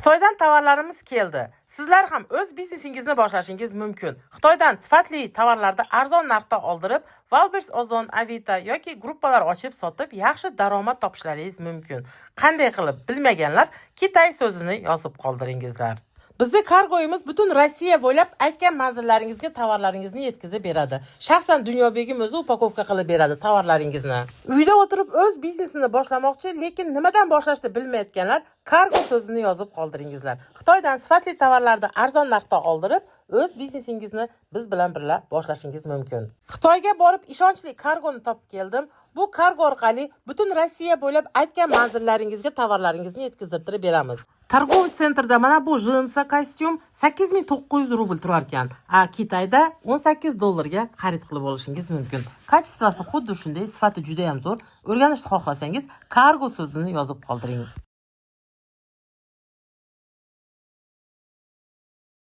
Xitoydan tovarlarimiz keldi. Sizlar ham o'z biznesingizni boshlashingiz mumkin. Xitoydan sifatli tovarlarni arzon narxda oldirib, Wildberries, Ozon, Avito yoki gruppalar ochib sotib, yaxshi daromad topishlaringiz mumkin. Qanday qilib bilmaganlar Kitay so'zini yozib qoldiringizlar. Bizning kargoyimiz butun Rossiya bo'ylab aytgan manzillaringizga tovarlaringizni yetkazib beradi. Shaxsan Dunyobegim o'zi upakovka qilib beradi tovarlaringizni. Uyda o'tirib o'z biznesini boshlamoqchi, lekin nimadan boshlashni bilmayotganlar kargo so'zini yozib qoldiringizlar. Xitoydan sifatli tovarlarni arzon narxda oldirib, o'z biznesingizni biz bilan birga boshlashingiz mumkin. Xitoyga borib ishonchli kargoni topib keldim. Bu kargo orqali butun Rossiya bo'ylab aytgan manzillaringizga tovarlaringizni yetkazib beramiz. Targovый sentrda mana bu jinsi kostyum 8900 rubl turar ekan. Kitayda $18 ga xarid qilib olishingiz mumkin. Kачествоsi xuddi shunday, sifati juda ham zo'r. O'rganishni xohlasangiz kargo so'zini yozib qoldiring.